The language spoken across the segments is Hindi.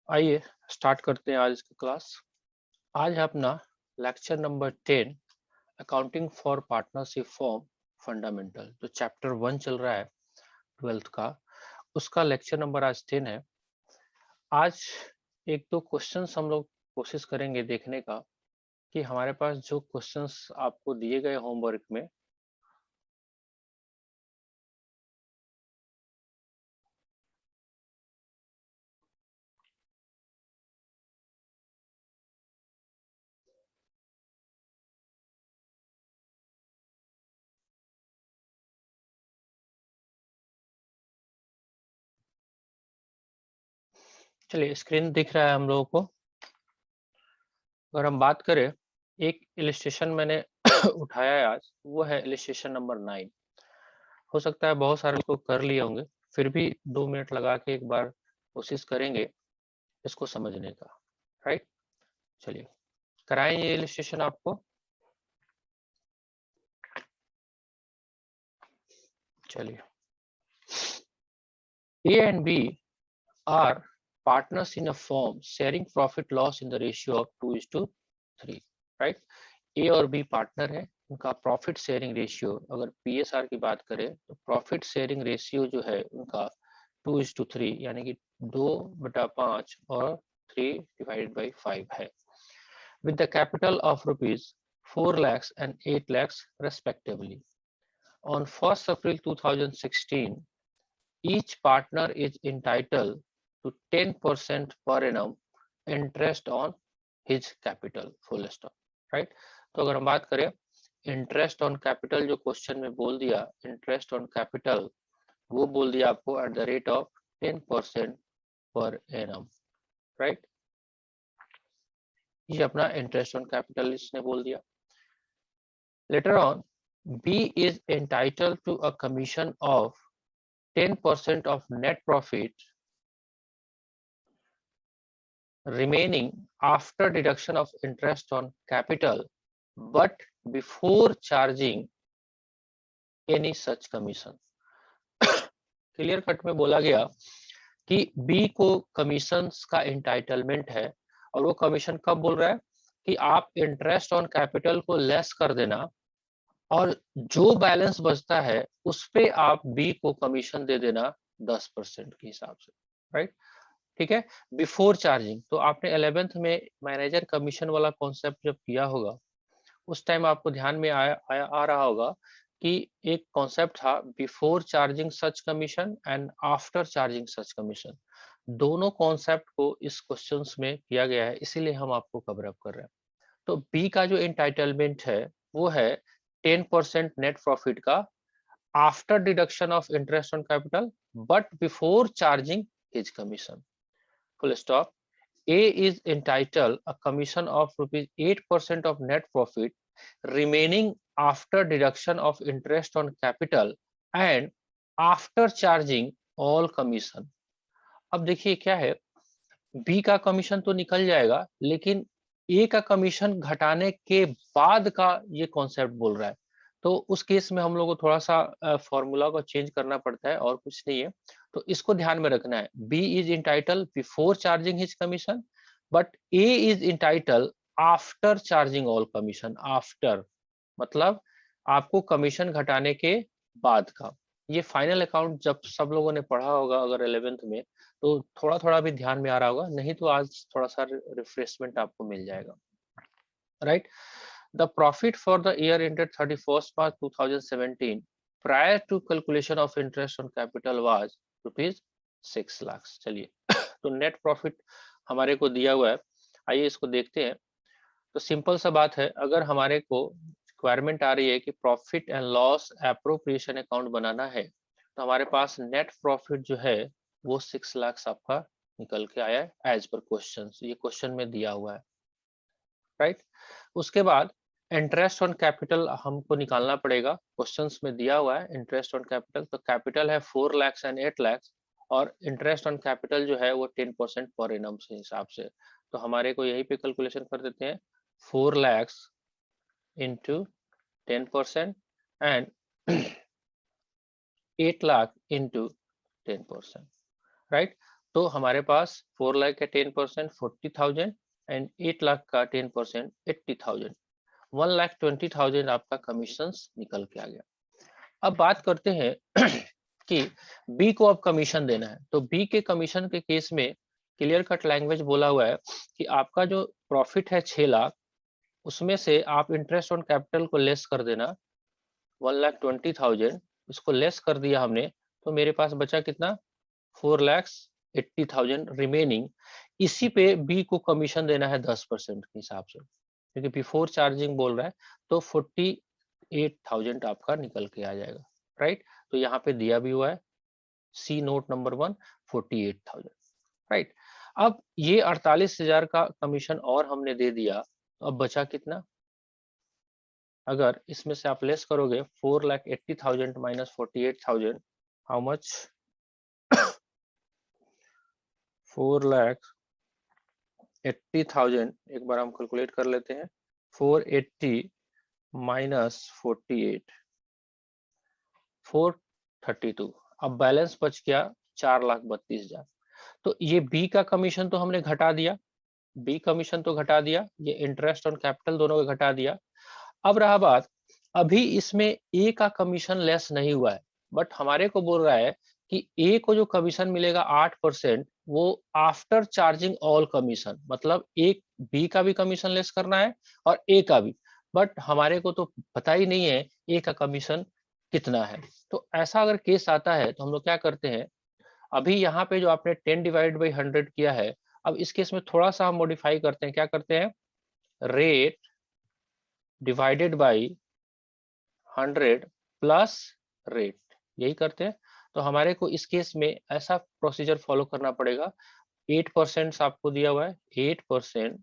आइए स्टार्ट करते हैं आज की क्लास। आज है अपना lecture number 10, accounting for partnership form fundamental. जो चैप्टर 1 चल रहा है 12th का, उसका लेक्चर नंबर आज 10 है। आज एक दो क्वेश्चंस हम लोग कोशिश करेंगे देखने का कि हमारे पास जो क्वेश्चंस आपको दिए गए होमवर्क में, चलिए स्क्रीन दिख रहा है हम लोगों को। अगर हम बात करें, एक इलिस्ट्रेशन मैंने उठाया है आज, वो है इलिस्ट्रेशन नंबर 9। हो सकता है बहुत सारे लोग कर लिए होंगे, फिर भी 2 मिनट लगा के एक बार कोशिश करेंगे इसको समझने का। राइट, चलिए कराएं ये इलिस्ट्रेशन आपको। चलिए, A and B are partners in a firm sharing profit loss in the ratio of 2:3। Right, ए और बी पार्टनर है, उनका प्रॉफिट शेयरिंग रेशियो, अगर पीएसआर की बात करें तो प्रॉफिट शेयरिंग रेशियो जो है उनका 2:3 यानी कि 2/5 और 3/5 है, with the capital of rupees 4 lakhs and 8 lakhs respectively. On 1st April 2016, each partner is entitled to 10% per annum interest on his capital, full stop। right, तो अगर हम बात करें इंटरेस्ट ऑन कैपिटल, जो क्वेश्चन में बोल दिया इंटरेस्ट ऑन कैपिटल, वो बोल दिया आपको at the rate of 10% per annum. Right, ये अपना इंटरेस्ट ऑन कैपिटल इसने बोल दिया। Later on, B is entitled to a commission of 10% of net profit remaining after deduction of interest on capital, but before charging any such commission। Clear cut में बोला गया कि बी को कमीशन का इंटाइटलमेंट है, और वो कमीशन कब बोल रहा है कि आप इंटरेस्ट ऑन कैपिटल को लेस कर देना, और जो बैलेंस बचता है उस पे आप बी को कमीशन दे देना 10% के हिसाब से। राइट, ठीक है। बिफोर चार्जिंग, तो आपने 11th में मैनेजर कमीशन वाला कॉन्सेप्ट जब किया होगा, उस टाइम आपको ध्यान में आ रहा होगा कि एक कॉन्सेप्ट था before charging such commission and after charging such commission. दोनों कॉन्सेप्ट को इस क्वेश्चंस में किया गया है, इसीलिए हम आपको कवर अप कर रहे हैं। तो बी का जो एंटाइटलमेंट है वो है 10% नेट प्रॉफिट का after deduction of interest on capital, but before charging his commission, full stop। A is entitled a commission of rupees 8% of net profit remaining after deduction of interest on capital and after charging all commission। अब देखिए क्या है, बी का कमीशन तो निकल जाएगा, लेकिन ए का कमीशन घटाने के बाद का ये कॉन्सेप्ट बोल रहा है। तो उस केस में हम लोग को थोड़ा सा फॉर्मूला को चेंज करना पड़ता है, और कुछ नहीं है। तो इसको ध्यान में रखना है, B is entitle before charging his commission, but A is entitle after charging all commission. After मतलब आपको कमीशन घटाने के बाद का। ये फाइनल अकाउंट जब सब लोगों ने पढ़ा होगा अगर 11th में, तो थोड़ा थोड़ा भी ध्यान में आ रहा होगा, नहीं तो आज थोड़ा सा रिफ्रेशमेंट आपको मिल जाएगा। Right, the profit for the year ended 31st March 2017 prior to calculation of interest on capital was rupees 6 lakh. चलिए तो नेट प्रॉफिट हमारे को दिया हुआ है, आइए इसको देखते हैं। तो सिंपल सा बात है, अगर हमारे को रिक्वायरमेंट आ रही है कि profit and loss appropriation account बनाना है, तो हमारे पास नेट प्रॉफिट जो है वो 6 लाख आपका निकल के आया है एज पर क्वेश्चन। ये क्वेश्चन में दिया हुआ है। राइट, उसके बाद इंटरेस्ट ऑन कैपिटल हमको निकालना पड़ेगा, क्वेश्चंस में दिया हुआ है इंटरेस्ट ऑन कैपिटल। तो कैपिटल है 4 lakhs एंड 8 lakhs, और इंटरेस्ट ऑन कैपिटल जो है वो 10% पर एनम से हिसाब से। तो हमारे को यहीं पे कैलकुलेशन कर देते हैं, 4 lakhs into 10% and 8 lakh into 10%। Right, तो हमारे पास 4 लाख का 10% 40,000 एंड 8 लाख का 10% 80,000, 1,20,000 आपका कमीशन निकल के आ गया। अब बात करते हैं कि बी को अब कमीशन देना है, तो बी के कमीशन के केस में क्लियर कट लैंग्वेज बोला हुआ है कि आपका जो प्रॉफिट है 6 लाख, उसमें से आप इंटरेस्ट ऑन कैपिटल को लेस कर देना 1,20,000, इसको लेस कर दिया हमने, तो मेरे पास बचा कितना 4,80,000 रिमेनिंग। इसी पे बी को कमीशन देना है 10% के हिसाब से, क्योंकि बिफोर चार्जिंग बोल रहा है, तो 48,000 आपका निकल के आ जाएगा, राइट। तो यहाँ पे दिया भी हुआ है सी नोट नंबर 1 48,000, राइट। अब ये 48,000 का कमीशन और हमने दे दिया, तो अब बचा कितना, अगर इसमें से आप लेस करोगे 4,80,000 माइनस 48,000, हाउ मच 4,80,000, एक बार हम कैलकुलेट कर लेते हैं, 480 माइनस 48 432, अब बैलेंस बच गया 4,32,000। तो ये बी का कमीशन तो हमने घटा दिया, बी कमीशन तो घटा दिया, ये इंटरेस्ट ऑन कैपिटल दोनों को घटा दिया। अब रहा बात, अभी इसमें ए का कमीशन लेस नहीं हुआ है, बट हमारे को बोल रहा है कि ए को जो कमीशन मिलेगा 8%, वो आफ्टर चार्जिंग ऑल कमीशन, मतलब एक बी का भी कमीशन लेस करना है और ए का भी, बट हमारे को तो पता ही नहीं है ए का कमीशन कितना है। तो ऐसा अगर केस आता है तो हम लोग क्या करते हैं, अभी यहाँ पे जो आपने 10 डिवाइड बाई 100 किया है, अब इस केस में थोड़ा सा हम मॉडिफाई करते हैं, क्या करते हैं, rate divided by 100 plus rate, यही करते हैं। तो हमारे को इस केस में ऐसा प्रोसीजर फॉलो करना पड़ेगा, 8% आपको दिया हुआ है, 8%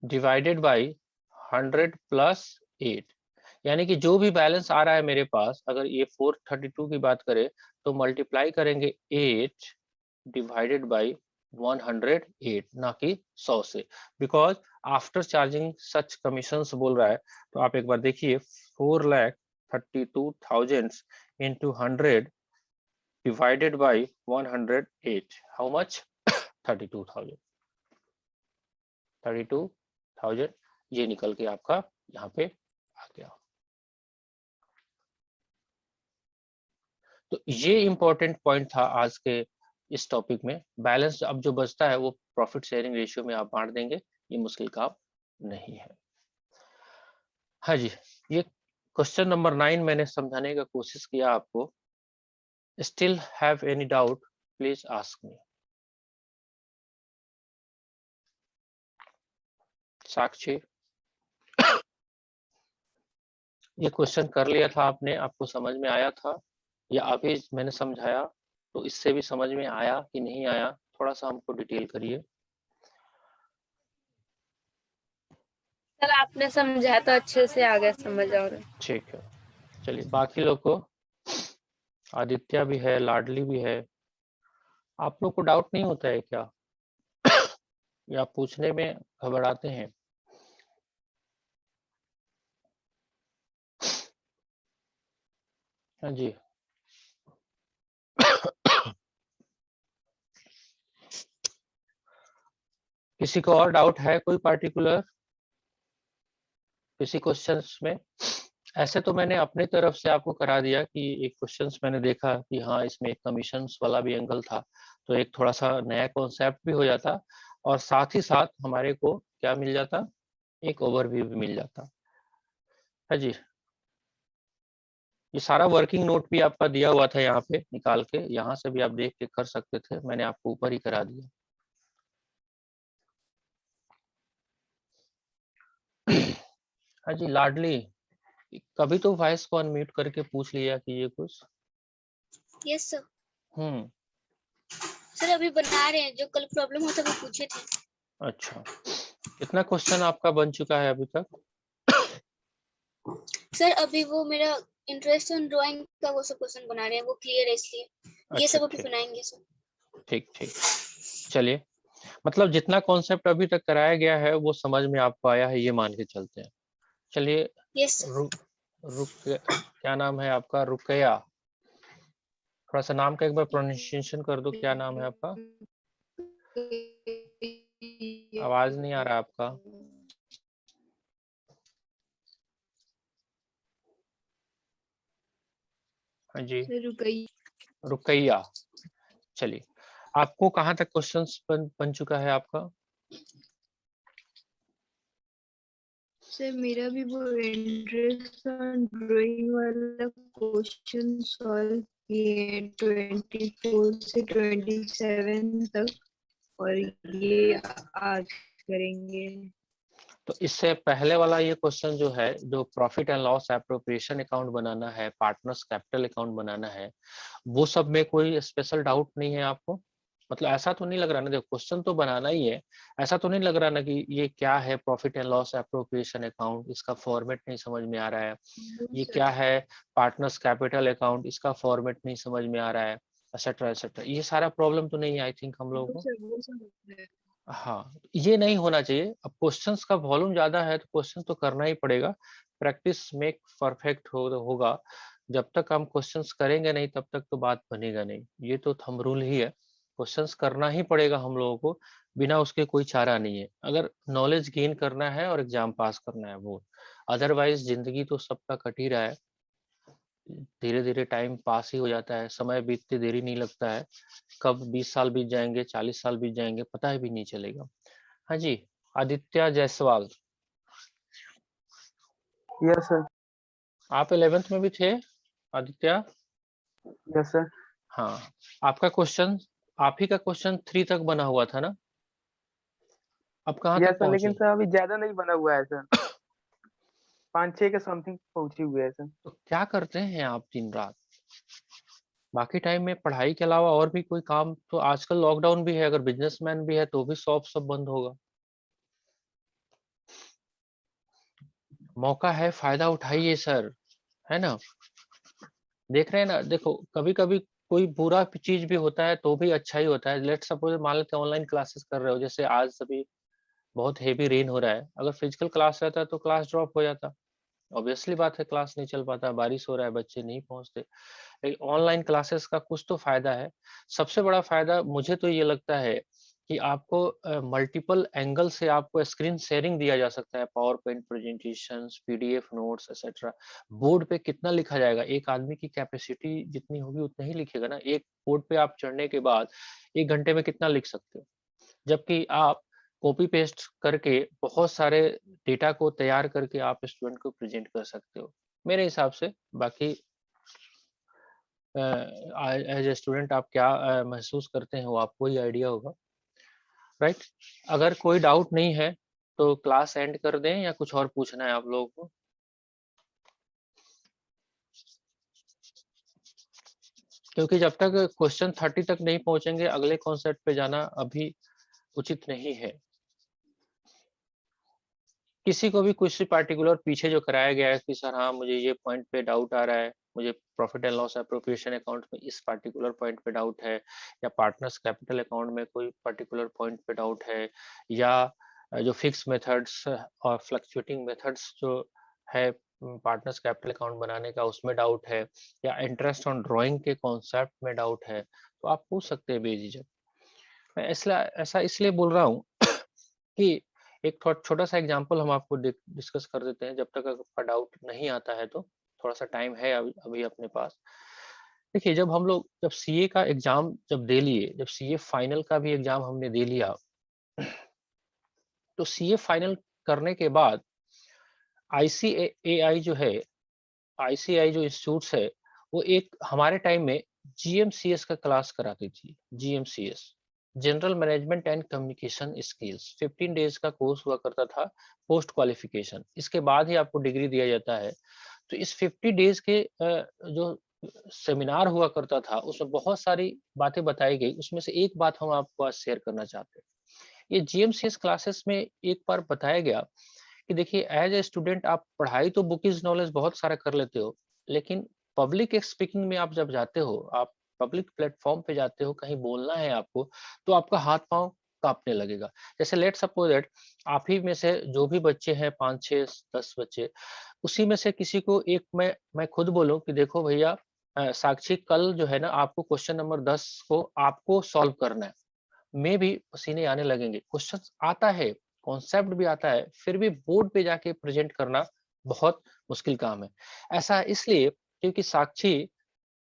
डिवाइडेड बाई 100 प्लस 8, यानी कि जो भी बैलेंस आ रहा है मेरे पास, अगर ये 432 की बात करें तो मल्टीप्लाई करेंगे 8 डिवाइडेड बाई 108, ना कि 100 से, because after charging such commissions बोल रहा है। तो आप एक बार देखिए 4,32,000 into 100 divided by 108, how much 32,000, 32,000 ये निकल के आपका यहाँ पे आ गया। तो ये इंपॉर्टेंट पॉइंट था आज के इस टॉपिक में। बैलेंस अब जो बचता है वो प्रॉफिट शेयरिंग रेशियो में आप बांट देंगे, ये मुश्किल काम नहीं है। हाँ जी, ये क्वेश्चन नंबर 9 मैंने समझाने का कोशिश किया आपको। Still have any doubt, please ask me. Sakshi, ये क्वेश्चन कर लिया था आपने, आपको समझ में आया था, या अभी मैंने समझाया तो इससे भी समझ में आया कि नहीं आया, थोड़ा सा हमको डिटेल करिए। सर आपने समझाया तो अच्छे से आ गया समझ, और ठीक है, चलिए बाकी लोग को, आदित्य भी है, लाडली भी है, आप लोग को डाउट नहीं होता है क्या, या पूछने में घबराते हैं? हाँ जी किसी को और डाउट है कोई पार्टिकुलर किसी क्वेश्चंस में? ऐसे तो मैंने अपने तरफ से आपको करा दिया कि एक क्वेश्चंस मैंने देखा कि हाँ इसमें एक कमीशंस वाला भी एंगल था, तो एक थोड़ा सा नया कॉन्सेप्ट भी हो जाता, और साथ ही साथ हमारे को क्या मिल जाता, एक ओवरव्यू भी मिल जाता है जी। ये सारा वर्किंग नोट भी आपका दिया हुआ था यहाँ पे निकाल के, यहाँ से भी आप देख के कर सकते थे, मैंने आपको ऊपर ही करा दिया। हाँ जी लाडली, कभी तो वॉइस को अनम्यूट करके पूछ लिया कि ये कुछ। Yes sir. सर अभी बना रहे हैं, जो कल प्रॉब्लम हुआ था वो पूछे थे। अच्छा, कितना क्वेश्चन आपका बन चुका है अभी तक? सर अभी वो मेरा इंटरेस्ट ऑन ड्राइंग का वो सब क्वेश्चन बना रहे हैं, वो क्लियर है इसलिए। ये सब अभी बनाएंगे सर। ठीक ठीक, चलिए, मतलब जितना कॉन्सेप्ट अभी तक कराया गया है वो समझ में आपको आया है, ये मान के चलते हैं। चलिए, यस रुक क्या नाम है आपका, रुकया, थोड़ा सा नाम का एक बार प्रोनाउंसिएशन कर दो, क्या नाम है आपका? आवाज नहीं आ रहा आपका। हाँ जी, रुकैया। चलिए, आपको कहाँ तक क्वेश्चंस बन चुका है आपका? सर मेरा भी वो इंटरेस्ट ऑन ड्राइंग वाला क्वेश्चन सॉल्व किए 24 से 27 तक, और ये आज करेंगे। तो इससे पहले वाला ये क्वेश्चन जो है, जो profit and loss appropriation account बनाना है, पार्टनर्स कैपिटल अकाउंट बनाना है, वो सब में कोई स्पेशल डाउट नहीं है आपको? मतलब ऐसा तो नहीं लग रहा ना, देखो क्वेश्चन तो बनाना ही है, ऐसा तो नहीं लग रहा ना कि ये क्या है profit and loss appropriation account, इसका फॉर्मेट नहीं समझ में आ रहा है, ये क्या है पार्टनर्स कैपिटल अकाउंट, इसका फॉर्मेट नहीं समझ में आ रहा है, एक्सेट्रा एक्सेट्रा, ये सारा प्रॉब्लम तो नहीं है आई थिंक हम लोगों को। हाँ, ये नहीं होना चाहिए। अब क्वेश्चंस का वॉल्यूम ज्यादा है तो क्वेश्चन तो करना ही पड़ेगा, प्रैक्टिस मेक परफेक्ट होगा। जब तक हम क्वेश्चंस करेंगे नहीं तब तक तो बात बनेगा नहीं, ये तो थंब रूल ही है, क्वेश्चंस करना ही पड़ेगा हम लोगों को, बिना उसके कोई चारा नहीं है, अगर नॉलेज गेन करना है और एग्जाम पास करना है वो, अदरवाइज जिंदगी तो सबका कट ही रहा है, धीरे धीरे टाइम पास ही हो जाता है, समय बीतते देरी नहीं लगता है, कब 20 साल बीत जाएंगे, 40 साल बीत जाएंगे, पता ही भी नहीं चलेगा। हाँ जी, आदित्य जायसवाल। Yes sir. आप 11th में भी थे आदित्य? Yes sir. हाँ, आपका क्वेश्चन, आप ही का क्वेश्चन 3 तक बना हुआ था ना? अब कहाँ यस तक सर, लेकिन पहुंचे? सर अभी ज्यादा नहीं बना हुआ है सर, 5-6 के समथिंग पहुंची हुई है सर। तो क्या करते हैं आप दिन रात? बाकी टाइम में पढ़ाई के अलावा और भी कोई काम? तो आजकल लॉकडाउन भी है, अगर बिजनेसमैन भी है तो भी शॉप सब बंद होगा, मौका है, फायदा उठाइए सर, है ना? देख रहे हैं ना, देखो कभी कभी कोई बुरा चीज भी होता है तो भी अच्छा ही होता है। लेट सपोज मान लेते हैं ऑनलाइन क्लासेस कर रहे हो, जैसे आज सभी बहुत हेवी रेन हो रहा है, अगर फिजिकल क्लास रहता तो क्लास ड्रॉप हो जाता, ऑब्वियसली बात है, क्लास नहीं चल पाता, बारिश हो रहा है बच्चे नहीं पहुंचते। लेकिन ऑनलाइन क्लासेस का कुछ तो फायदा है, सबसे बड़ा फायदा मुझे तो ये लगता है कि आपको मल्टीपल एंगल से आपको स्क्रीन शेयरिंग दिया जा सकता है, power point presentations, PDF notes etcetera. Board पे कितना लिखा जाएगा? एक आदमी की कैपेसिटी जितनी होगी उतना ही लिखेगा ना, एक बोर्ड पे आप चढ़ने के बाद 1 घंटे में कितना लिख सकते हो, जबकि आप कॉपी पेस्ट करके बहुत सारे डेटा को तैयार करके आप स्टूडेंट को प्रेजेंट कर सकते हो मेरे हिसाब से। बाकी एज ए स्टूडेंट आप क्या महसूस करते हैं वो आपको ही आइडिया होगा, राइट? अगर कोई डाउट नहीं है तो क्लास एंड कर दें या कुछ और पूछना है आप लोगों को? क्योंकि जब तक क्वेश्चन 30 तक नहीं पहुंचेंगे अगले कॉन्सेप्ट पे जाना अभी उचित नहीं है। किसी को भी कुछ पार्टिकुलर पीछे जो कराया गया है कि सर हाँ मुझे ये पॉइंट पे डाउट आ रहा है, मुझे profit and loss appropriation account में इस पार्टिकुलर पॉइंट पे डाउट है, या पार्टनर्स कैपिटल अकाउंट में कोई पर्टिकुलर पॉइंट पे डाउट है, या जो फिक्स मेथड्स और फ्लक्चुएटिंग मेथड्स जो है पार्टनर्स कैपिटल अकाउंट बनाने का उसमें डाउट है, या इंटरेस्ट ऑन ड्राइंग के कॉन्सेप्ट में डाउट है, तो आप पूछ सकते हैं बेझिझक। मैं ऐसा इसलिए बोल रहा हूँ कि एक छोटा सा एग्जांपल हम आपको डिस्कस कर देते हैं, जब तक आपका डाउट नहीं आता है तो थोड़ा सा टाइम है अभी अपने पास। देखिए, जब सीए का एग्जाम जब दे लिए, जब सीए फाइनल का भी एग्जाम हमने दे लिया, तो सीए फाइनल करने के बाद आईसीएआई जो है, आईसीआई जो इंस्टीट्यूट्स है, वो एक हमारे टाइम में जीएमसीएस का क्लास कराती थी, GMCS, general management and communication skills, 15 days का कोर्स हुआ करता था पोस्ट क्वालिफिकेशन, इसके बाद ही आपको डिग्री दिया जाता है। तो इस 50 डेज के जो सेमिनार हुआ करता था उसमें बहुत सारी बातें बताई गई, उसमें से एक बात हम आपको आज शेयर करना चाहते हैं। ये जीएमसीएस क्लासेस में एक बार बताया गया कि देखिए एज ए स्टूडेंट आप पढ़ाई तो बुकिश नॉलेज बहुत सारा कर लेते हो, लेकिन पब्लिक स्पीकिंग में आप जब जाते हो, आप पब्लिक प्लेटफॉर्म पे जाते हो, कहीं बोलना है आपको, तो आपका हाथ पांव कांपने लगेगा। जैसे लेट सपोज दैट आप ही में से जो भी बच्चे हैं, 5 6 10 बच्चे, उसी में से किसी को एक मैं खुद बोलूं कि देखो भैया साक्षी कल जो है ना आपको क्वेश्चन नंबर 10 को आपको सॉल्व करना है। में भी पसीने आने लगेंगे, क्वेश्चन आता है, कॉन्सेप्ट भी आता है, फिर भी बोर्ड पे जाके प्रेजेंट करना बहुत मुश्किल काम है। ऐसा इसलिए क्योंकि साक्षी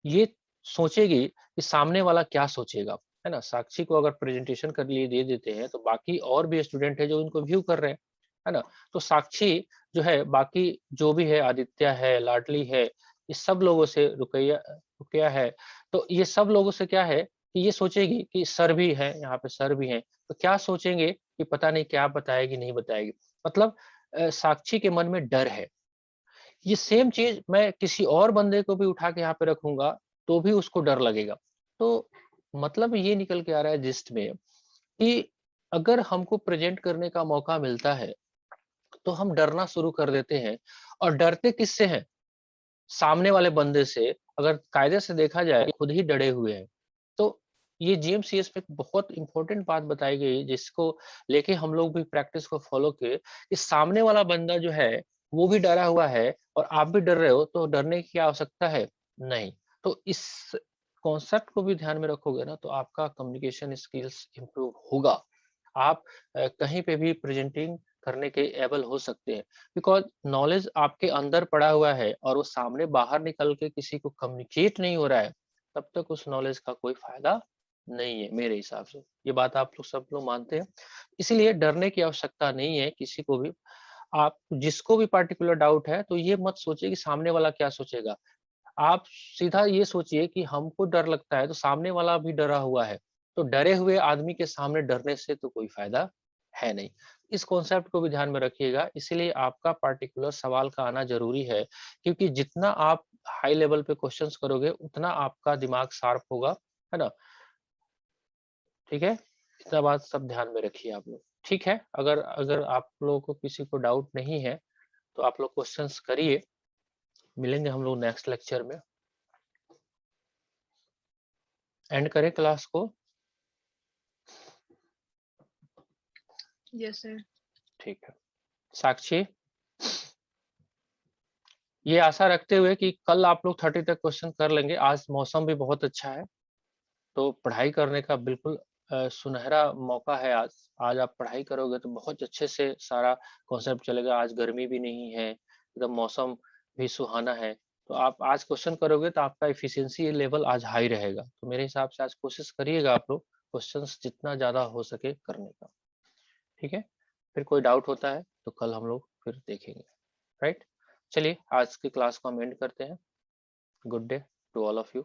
ये सोचेगी कि सामने वाला क्या सोचेगा, है ना? साक्षी को अगर प्रेजेंटेशन कर लिए दे देते हैं तो बाकी और भी स्टूडेंट है जो इनको व्यू कर रहे हैं, है ना? तो साक्षी जो है बाकी जो भी है, आदित्य है, लाडली है, ये सब लोगों से, रुकैया रुकैया है, तो ये सब लोगों से क्या है कि ये सोचेगी कि सर भी है, यहाँ पे सर भी हैं, तो क्या सोचेंगे कि पता नहीं क्या बताएगी, नहीं बताएगी। मतलब साक्षी के मन में डर है। ये सेम चीज मैं किसी और बंदे को भी उठा के यहाँ पे रखूंगा तो भी उसको डर लगेगा। तो मतलब ये निकल के आ रहा है जिस्ट में कि अगर हमको प्रेजेंट करने का मौका मिलता है तो हम डरना शुरू कर देते हैं। और डरते किससे हैं? सामने वाले बंदे से। अगर कायदे से देखा जाए खुद ही डरे हुए हैं। तो ये जीएमसीएस में बहुत इंपॉर्टेंट बात बताई गई जिसको लेके हम लोग भी प्रैक्टिस को फॉलो किए कि सामने वाला बंदा जो है वो भी डरा हुआ है और आप भी डर रहे हो, तो डरने की क्या आवश्यकता है? नहीं। तो इस कॉन्सेप्ट को भी ध्यान में रखोगे ना तो आपका कम्युनिकेशन स्किल्स इंप्रूव होगा। आप कहीं पे भी प्रेजेंटिंग करने के एबल हो सकते हैं, बिकॉज नॉलेज आपके अंदर पड़ा हुआ है और वो सामने बाहर निकल के किसी को कम्युनिकेट नहीं हो रहा है, तब तक उस नॉलेज का कोई फायदा नहीं है मेरे हिसाब से। ये बात आप लोग सब लोग मानते हैं। इसीलिए डरने की आवश्यकता नहीं है किसी को भी। आप जिसको भी पार्टिकुलर डाउट है तो ये मत सोचिए कि सामने वाला क्या सोचेगा। आप सीधा ये सोचिए कि हमको डर लगता है तो सामने वाला भी डरा हुआ है, तो डरे हुए आदमी के सामने डरने से तो कोई फायदा है नहीं। इस कॉन्सेप्ट को भी ध्यान में रखिएगा। इसीलिए आपका पार्टिकुलर सवाल का आना जरूरी है, क्योंकि जितना आप हाई लेवल पे क्वेश्चंस करोगे उतना आपका दिमाग शार्प होगा, है ना? ठीक है, इतना बात सब ध्यान में रखिए आप लोग। ठीक है, अगर अगर आप लोगों को किसी को डाउट नहीं है तो आप लोग क्वेश्चंस करिए। मिलेंगे हम लोग नेक्स्ट लेक्चर में। एंड करें क्लास को? Yes sir. ठीक है साक्षी, ये आशा रखते हुए कि कल आप लोग 30 तक क्वेश्चन कर लेंगे। आज मौसम भी बहुत अच्छा है तो पढ़ाई करने का बिल्कुल सुनहरा मौका है। आज आज आप पढ़ाई करोगे तो बहुत अच्छे से सारा कॉन्सेप्ट चलेगा। आज गर्मी भी नहीं है, एकदम मौसम भी सुहाना है। तो आप आज क्वेश्चन करोगे तो आपका एफिशिएंसी लेवल आज हाई रहेगा। तो मेरे हिसाब से आज कोशिश करिएगा आप लोग क्वेश्चंस जितना ज्यादा हो सके करने का। ठीक है, फिर कोई डाउट होता है तो कल हम लोग फिर देखेंगे। राइट, चलिए आज की क्लास को हम एंड करते हैं। Good day to all of you.